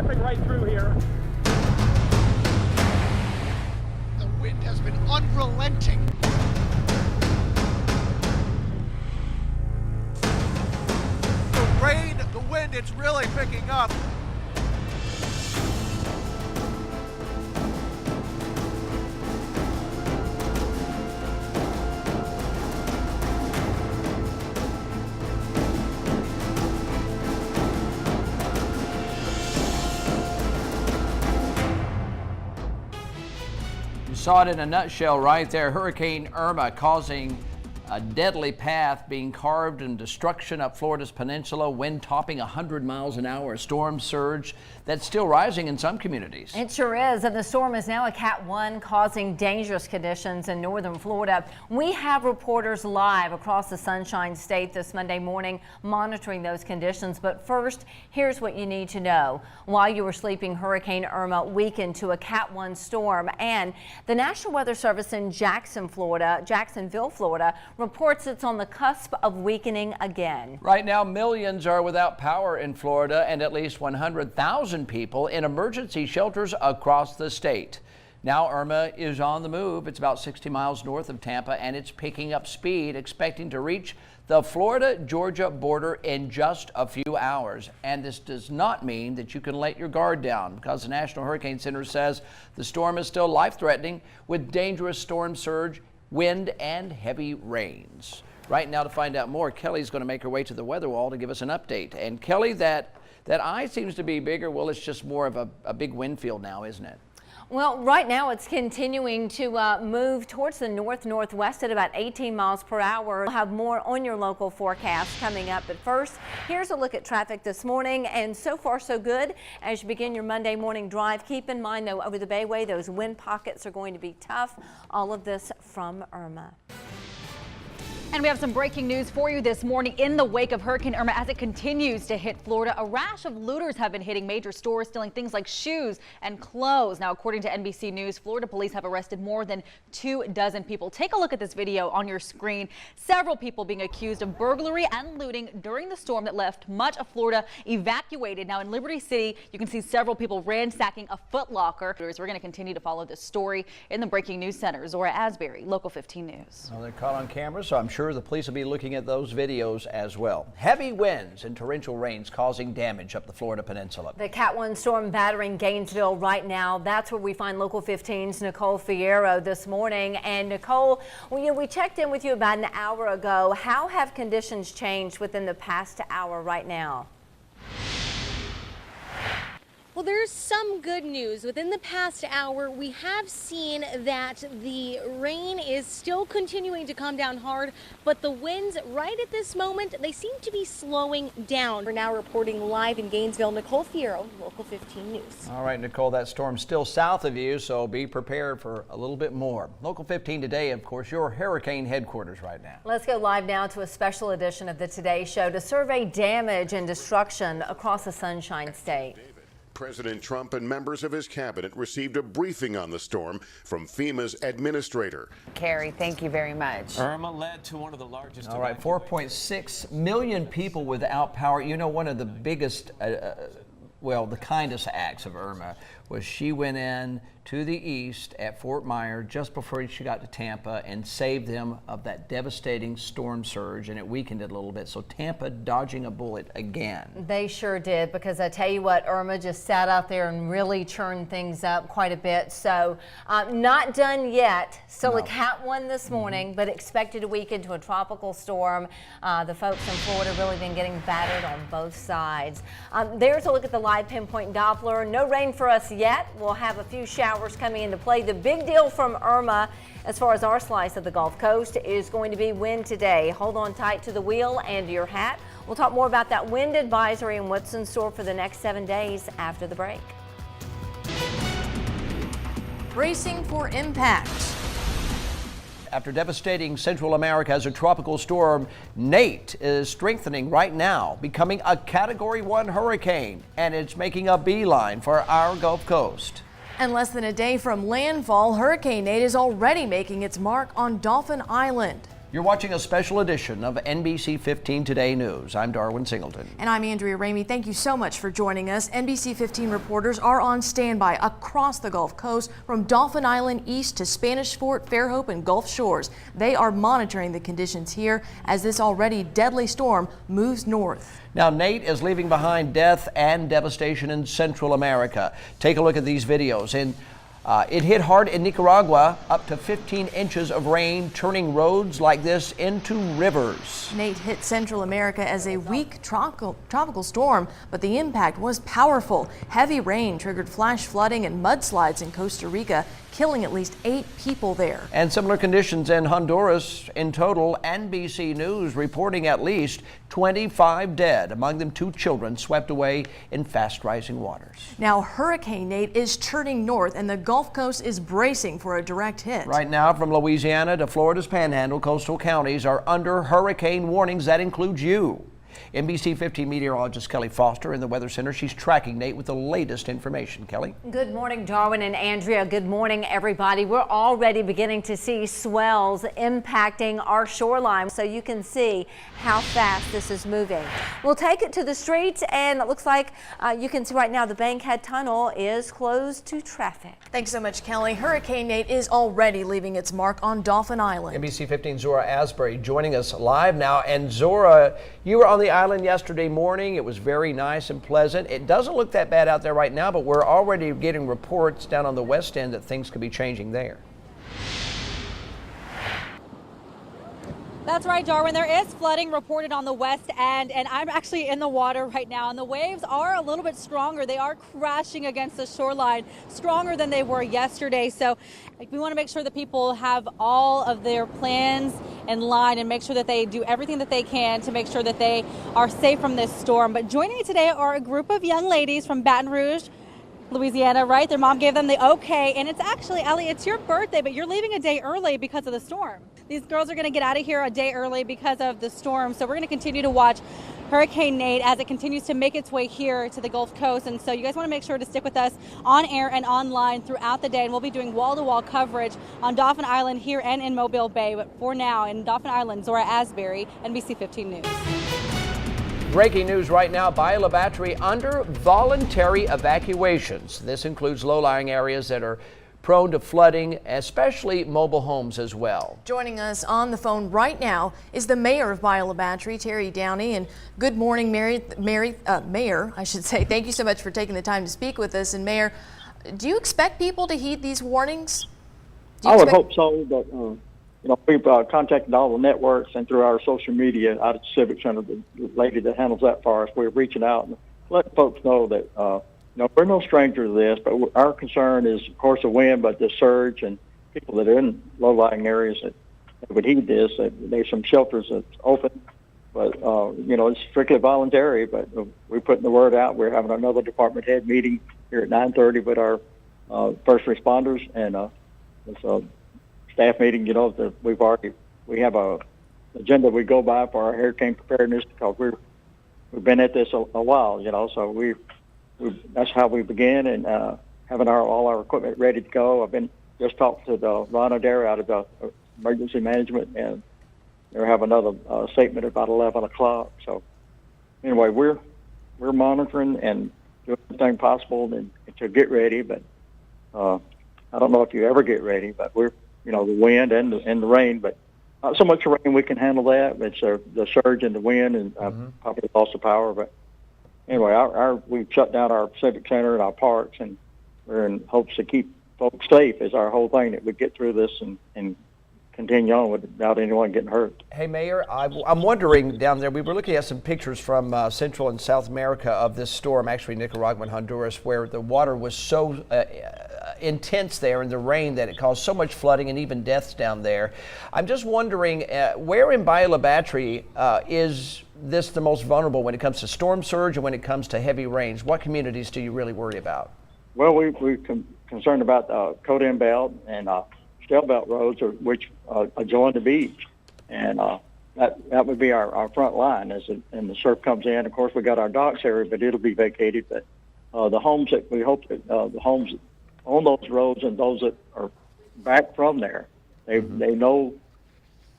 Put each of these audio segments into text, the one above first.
ripping right through here. The wind has been unrelenting. The rain, the wind, it's really picking up. Saw it in a nutshell right there. Hurricane Irma causing a deadly path being carved and destruction up Florida's peninsula, wind topping 100 miles an hour, a storm surge that's still rising in some communities. It sure is, and the storm is now a Cat 1, causing dangerous conditions in northern Florida. We have reporters live across the Sunshine State this Monday morning monitoring those conditions, but first, here's what you need to know. While you were sleeping, Hurricane Irma weakened to a Cat 1 storm, and the National Weather Service in Jacksonville, Florida, reports it's on the cusp of weakening again. Right now, millions are without power in Florida, and at least 100,000 people in emergency shelters across the state. Now Irma is on the move. It's about 60 miles north of Tampa, and it's picking up speed, expecting to reach the Florida-Georgia border in just a few hours. And this does not mean that you can let your guard down, because the National Hurricane Center says the storm is still life-threatening with dangerous storm surge, wind, and heavy rains. Right now, to find out more, Kelly's going to make her way to the weather wall to give us an update. And Kelly, that eye seems to be bigger. Well, it's just more of a big wind field now, isn't it? Well, right now it's continuing to move towards the north-northwest at about 18 miles per hour. We'll have more on your local forecast coming up. But first, here's a look at traffic this morning. And so far, so good. As you begin your Monday morning drive, keep in mind, though, over the Bayway, those wind pockets are going to be tough. All of this from Irma. And we have some breaking news for you this morning in the wake of Hurricane Irma as it continues to hit Florida. A rash of looters have been hitting major stores, stealing things like shoes and clothes. Now, according to NBC News, Florida police have arrested more than 24 people. Take a look at this video on your screen. Several people being accused of burglary and looting during the storm that left much of Florida evacuated. Now, in Liberty City, you can see several people ransacking a Foot Locker. We're going to continue to follow this story in the Breaking News Center. Zora Asbury, Local 15 News. Well, they're caught on camera, so I'm sure the police will be looking at those videos as well. Heavy winds and torrential rains causing damage up the Florida peninsula. The Cat 1 storm battering Gainesville right now. That's where we find Local 15's Nicole Fierro this morning. And Nicole, we checked in with you about an hour ago. How have conditions changed within the past hour right now? Well, there's some good news. Within the past hour, we have seen that the rain is still continuing to come down hard, but the winds right at this moment, they seem to be slowing down. We're now reporting live in Gainesville. Nicole Fierro, Local 15 News. All right, Nicole, that storm's still south of you, so be prepared for a little bit more. Local 15 today, of course, your hurricane headquarters right now. Let's go live now to a special edition of the Today Show to survey damage and destruction across the Sunshine State. President Trump and members of his cabinet received a briefing on the storm from FEMA's administrator. Carrie, thank you very much. Irma led to one of the largest. All right, 4.6 million people without power. You know, one of the biggest, the kindest acts of Irma was she went in to the east at Fort Myers just before she got to Tampa and saved them of that devastating storm surge, and it weakened it a little bit. So Tampa dodging a bullet again. They sure did, because I tell you what, Irma just sat out there and really churned things up quite a bit. So not done yet. Still a Cat 1 this morning, but expected to weaken to a tropical storm. The folks in Florida really been getting battered on both sides. There's a look at the live pinpoint Doppler. No rain for us yet. We'll have a few showers coming into play. The big deal from Irma, as far as our slice of the Gulf Coast, is going to be wind today. Hold on tight to the wheel and to your hat. We'll talk more about that wind advisory and what's in store for the next 7 days after the break. Bracing for impact. After devastating Central America as a tropical storm, Nate is strengthening right now, becoming a Category 1 hurricane, and it's making a beeline for our Gulf Coast. And less than a day from landfall, Hurricane Nate is already making its mark on Dolphin Island. You're watching a special edition of NBC 15 Today News. I'm Darwin Singleton. And I'm Andrea Ramey. Thank you so much for joining us. NBC 15 reporters are on standby across the Gulf Coast from Dolphin Island east to Spanish Fort, Fairhope, and Gulf Shores. They are monitoring the conditions here as this already deadly storm moves north. Now, Nate is leaving behind death and devastation in Central America. Take a look at these videos. It hit hard in Nicaragua, up to 15 inches of rain, turning roads like this into rivers. Nate hit Central America as a weak tropical storm, but the impact was powerful. Heavy rain triggered flash flooding and mudslides in Costa Rica, killing at least 8 people there. And similar conditions in Honduras. In total, NBC News reporting at least 25 dead, among them 2 children swept away in fast-rising waters. Now, Hurricane Nate is turning north, and the Gulf Coast is bracing for a direct hit. Right now, from Louisiana to Florida's Panhandle, coastal counties are under hurricane warnings. That includes you. NBC 15 meteorologist Kelly Foster in the Weather Center. She's tracking Nate with the latest information. Kelly? Good morning, Darwin and Andrea. Good morning, everybody. We're already beginning to see swells impacting our shoreline, so you can see how fast this is moving. We'll take it to the streets, and it looks like you can see right now the Bankhead Tunnel is closed to traffic. Thanks so much, Kelly. Hurricane Nate is already leaving its mark on Dolphin Island. NBC 15 Zora Asbury joining us live now. And Zora, you were on the island yesterday morning. It was very nice and pleasant. It doesn't look that bad out there right now, but we're already getting reports down on the west end that things could be changing there. That's right, Darwin. There is flooding reported on the west end, and I'm actually in the water right now, and the waves are a little bit stronger. They are crashing against the shoreline, stronger than they were yesterday. So we want to make sure that people have all of their plans in line and make sure that they do everything that they can to make sure that they are safe from this storm. But joining me today are a group of young ladies from Baton Rouge, Louisiana, right? Their mom gave them the okay, and it's actually, Ellie, it's your birthday, but you're leaving a day early because of the storm. These girls are going to get out of here a day early because of the storm, so we're going to continue to watch Hurricane Nate as it continues to make its way here to the Gulf Coast, and so you guys want to make sure to stick with us on air and online throughout the day, and we'll be doing wall-to-wall coverage on Dolphin Island here and in Mobile Bay, but for now, in Dolphin Island, Zora Asbury, NBC 15 News. Breaking news right now, Beulah Battery under voluntary evacuations. This includes low-lying areas that are prone to flooding, especially mobile homes as well. Joining us on the phone right now is the mayor of Beulah Battery, Terry Downey. And good morning, Mayor, I should say. Thank you so much for taking the time to speak with us. And Mayor, do you expect people to heed these warnings? I would hope so, but we've contacted all the networks and through our social media out at the Civic Center, the lady that handles that for us. We're reaching out and letting folks know that we're no stranger to this, but our concern is, of course, the wind, but the surge and people that are in low-lying areas that would heed this. There's some shelters that's open, but it's strictly voluntary. But we're putting the word out. We're having another department head meeting here at 9:30 with our first responders, and it's a staff meeting. We have a agenda we go by for our hurricane preparedness because we've been at this a while. So that's how we begin, and having all our equipment ready to go. I've been just talked to the Ron Adair out of the emergency management, and they'll have another statement about 11 o'clock. So anyway, we're monitoring and doing everything possible to get ready. But I don't know if you ever get ready, but we're the wind and the rain, but not so much rain we can handle that. It's the surge and the wind and probably loss of power, but. Anyway, we've shut down our civic center and our parks, and we're in hopes to keep folks safe is our whole thing, that we get through this and continue on without anyone getting hurt. Hey, Mayor, I'm wondering down there, we were looking at some pictures from Central and South America of this storm, actually Nicaragua and Honduras, where the water was so intense there in the rain that it caused so much flooding and even deaths down there. I'm just wondering, where in Beulah Battery is this the most vulnerable when it comes to storm surge and when it comes to heavy rains? What communities do you really worry about? Well, we're concerned about Coden Belt and Shell Belt roads, which adjoin the beach, and that would be our front line and the surf comes in. Of course, we got our docks area, but it'll be vacated. But the homes that we hope that the homes on those roads and those that are back from there, they know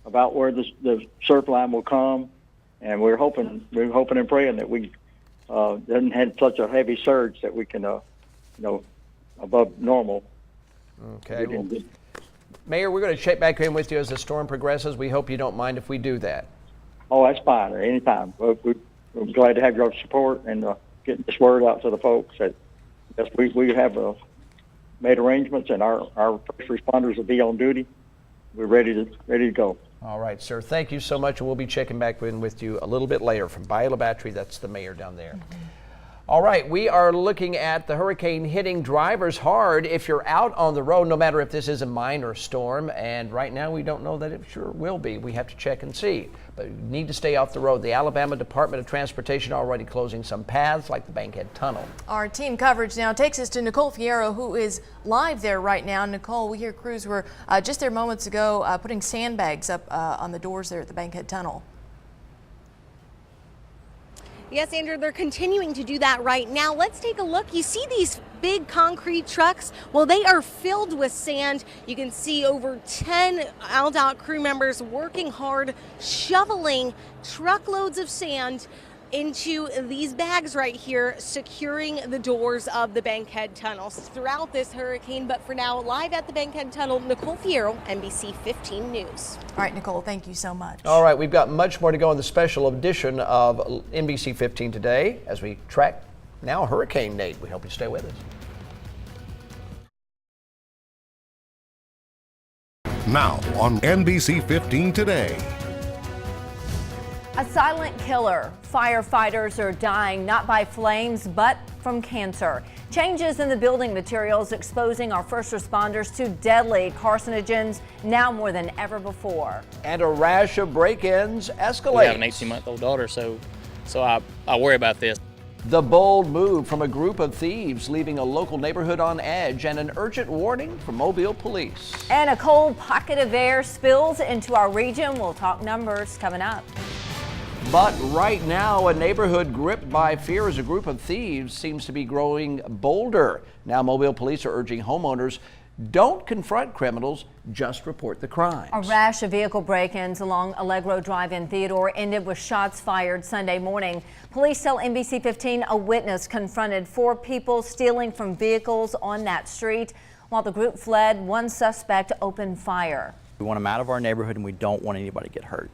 about where the surf line will come, and we're hoping and praying that we doesn't have such a heavy surge that we can, above normal. Okay. Well, Mayor, we're going to check back in with you as the storm progresses. We hope you don't mind if we do that. Oh, that's fine. Anytime. We're glad to have your support and getting this word out to the folks that yes, we have made arrangements, and our first responders will be on duty. We're ready to go. All right, sir. Thank you so much, and we'll be checking back in with you a little bit later from Biola Battery. That's the mayor down there. All right, we are looking at the hurricane hitting drivers hard if you're out on the road, no matter if this is a minor storm. And right now, we don't know that it sure will be. We have to check and see. But you need to stay off the road. The Alabama Department of Transportation already closing some paths like the Bankhead Tunnel. Our team coverage now takes us to Nicole Fierro, who is live there right now. Nicole, we hear crews were just there moments ago putting sandbags up on the doors there at the Bankhead Tunnel. Yes, Andrew, they're continuing to do that right now. Let's take a look. You see these big concrete trucks? Well, they are filled with sand. You can see over 10 AlDOT crew members working hard, shoveling truckloads of sand into these bags right here, securing the doors of the Bankhead Tunnels throughout this hurricane. But for now, live at the Bankhead Tunnel, Nicole Fierro, NBC 15 News. All right, Nicole, thank you so much. All right, we've got much more to go in the special edition of NBC 15 today as we track now Hurricane Nate. We hope you stay with us. Now on NBC 15 today. A silent killer. Firefighters are dying not by flames, but from cancer. Changes in the building materials exposing our first responders to deadly carcinogens now more than ever before. And a rash of break-ins escalates. We have an 18-month-old daughter, so I worry about this. The bold move from a group of thieves leaving a local neighborhood on edge, and an urgent warning from Mobile police. And a cold pocket of air spills into our region. We'll talk numbers coming up. But right now, a neighborhood gripped by fear as a group of thieves seems to be growing bolder. Now, Mobile police are urging homeowners, don't confront criminals, just report the crimes. A rash of vehicle break-ins along Allegro Drive in Theodore ended with shots fired Sunday morning. Police tell NBC 15 a witness confronted 4 people stealing from vehicles on that street. While the group fled, one suspect opened fire. We want them out of our neighborhood, and we don't want anybody to get hurt.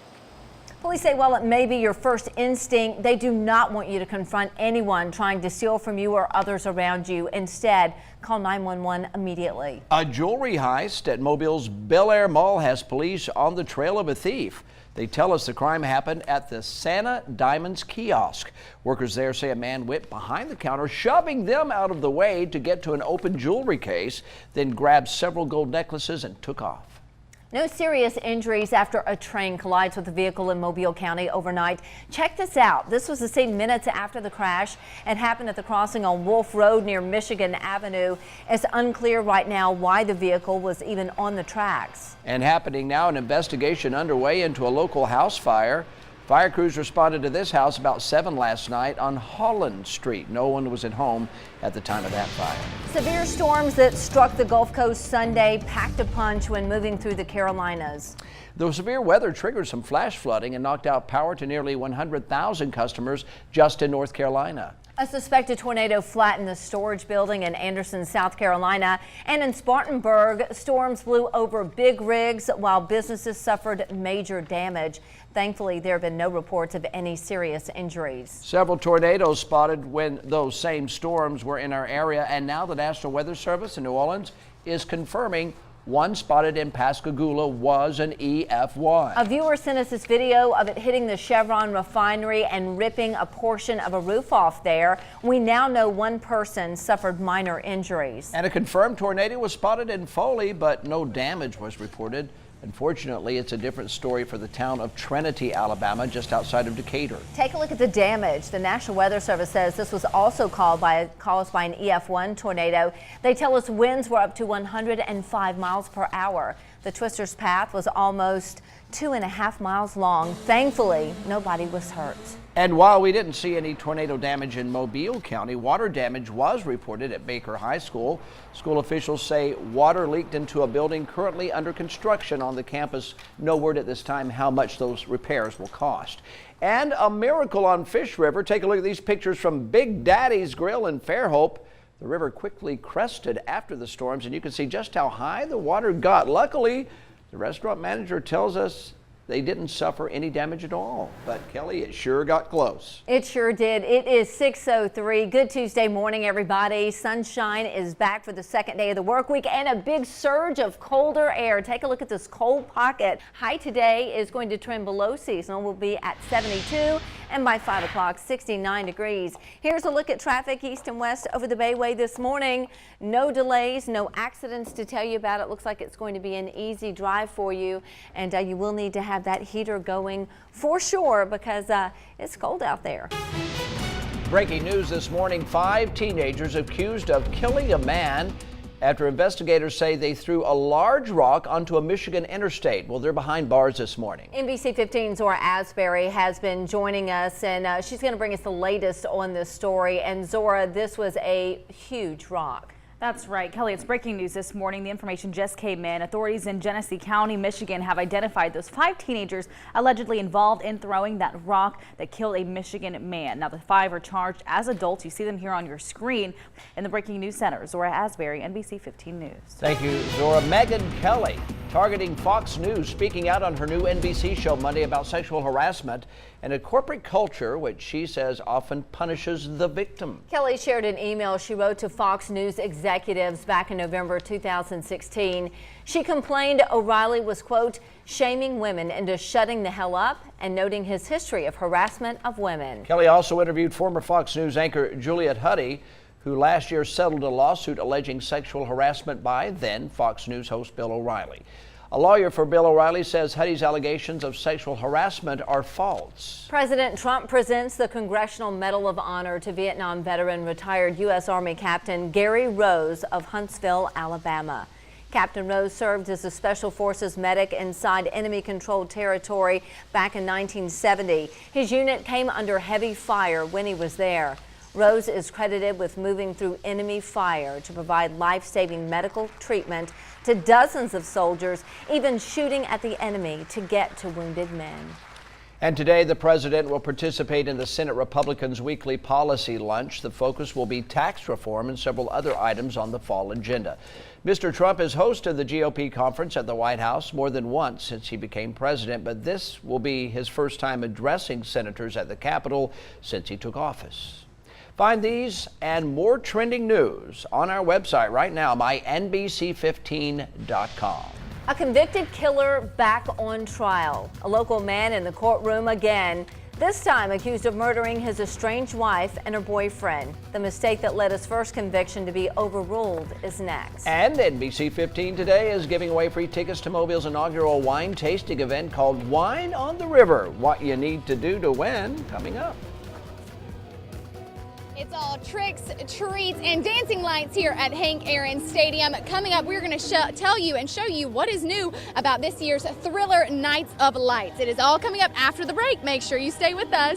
Police say while it may be your first instinct, they do not want you to confront anyone trying to steal from you or others around you. Instead, call 911 immediately. A jewelry heist at Mobile's Bel Air Mall has police on the trail of a thief. They tell us the crime happened at the Santa Diamonds kiosk. Workers there say a man whipped behind the counter, shoving them out of the way to get to an open jewelry case, then grabbed several gold necklaces and took off. No serious injuries after a train collides with a vehicle in Mobile County overnight. Check this out. This was the scene minutes after the crash. It happened at the crossing on Wolf Road near Michigan Avenue. It's unclear right now why the vehicle was even on the tracks. And happening now, an investigation underway into a local house fire. Fire crews responded to this house about 7 last night on Holland Street. No one was at home at the time of that fire. Severe storms that struck the Gulf Coast Sunday packed a punch when moving through the Carolinas. The severe weather triggered some flash flooding and knocked out power to nearly 100,000 customers just in North Carolina. A suspected tornado flattened the storage building in Anderson, South Carolina. And in Spartanburg, storms blew over big rigs while businesses suffered major damage. Thankfully, there have been no reports of any serious injuries. Several tornadoes spotted when those same storms were in our area, and now the National Weather Service in New Orleans is confirming one spotted in Pascagoula was an EF1. A viewer sent us this video of it hitting the Chevron refinery and ripping a portion of a roof off there. We now know one person suffered minor injuries. And a confirmed tornado was spotted in Foley, but no damage was reported. Unfortunately, it's a different story for the town of Trinity, Alabama, just outside of Decatur. Take a look at the damage. The National Weather Service says this was also caused by an EF1 tornado. They tell us winds were up to 105 miles per hour. The twister's path was almost 2.5 miles long. Thankfully, nobody was hurt. And while we didn't see any tornado damage in Mobile County, water damage was reported at Baker High School. School officials say water leaked into a building currently under construction on the campus. No word at this time how much those repairs will cost. And a miracle on Fish River. Take a look at these pictures from Big Daddy's Grill in Fairhope. The river quickly crested after the storms, and you can see just how high the water got. Luckily, the restaurant manager tells us they didn't suffer any damage at all. But Kelly, it sure got close. It sure did. It is 6:03. Good Tuesday morning, everybody. Sunshine is back for the second day of the work week and a big surge of colder air. Take a look at this cold pocket. High today is going to trend below seasonal. We'll be at 72, and by 5 o'clock, 69 degrees. Here's a look at traffic east and west over the Bayway this morning. No delays, no accidents to tell you about. It looks like it's going to be an easy drive for you, and you will need to have that heater going for sure because it's cold out there. Breaking news this morning, 5 teenagers accused of killing a man after investigators say they threw a large rock onto a Michigan interstate. Well, they're behind bars this morning. NBC 15's Zora Asbury has been joining us, and she's going to bring us the latest on this story. And Zora, this was a huge rock. That's right, Kelly. It's breaking news this morning. The information just came in. Authorities in Genesee County, Michigan have identified those 5 teenagers allegedly involved in throwing that rock that killed a Michigan man. Now, the 5 are charged as adults. You see them here on your screen in the Breaking News Center. Zora Asbury, NBC 15 News. Thank you, Zora. Megyn Kelly targeting Fox News, speaking out on her new NBC show Monday about sexual harassment and a corporate culture which she says often punishes the victim. Kelly shared an email she wrote to Fox News executives back in November 2016. She complained O'Reilly was, quote, shaming women into shutting the hell up and noting his history of harassment of women. Kelly also interviewed former Fox News anchor Juliet Huddy, who last year settled a lawsuit alleging sexual harassment by then Fox News host Bill O'Reilly. A lawyer for Bill O'Reilly says Huddy's allegations of sexual harassment are false. President Trump presents the Congressional Medal of Honor to Vietnam veteran retired U.S. Army Captain Gary Rose of Huntsville, Alabama. Captain Rose served as a Special Forces medic inside enemy-controlled territory back in 1970. His unit came under heavy fire when he was there. Rose is credited with moving through enemy fire to provide life-saving medical treatment to dozens of soldiers, even shooting at the enemy to get to wounded men. And today, the president will participate in the Senate Republicans' weekly policy lunch. The focus will be tax reform and several other items on the fall agenda. Mr. Trump has hosted the GOP conference at the White House more than once since he became president, but this will be his first time addressing senators at the Capitol since he took office. Find these and more trending news on our website right now, mynbc15.com. A convicted killer back on trial. A local man in the courtroom again, this time accused of murdering his estranged wife and her boyfriend. The mistake that led his first conviction to be overruled is next. And NBC 15 today is giving away free tickets to Mobile's inaugural wine tasting event called Wine on the River. What you need to do to win, coming up. It's all tricks, treats, and dancing lights here at Hank Aaron Stadium. Coming up, we're going to tell you and show you what is new about this year's Thriller Nights of Lights. It is all coming up after the break. Make sure you stay with us.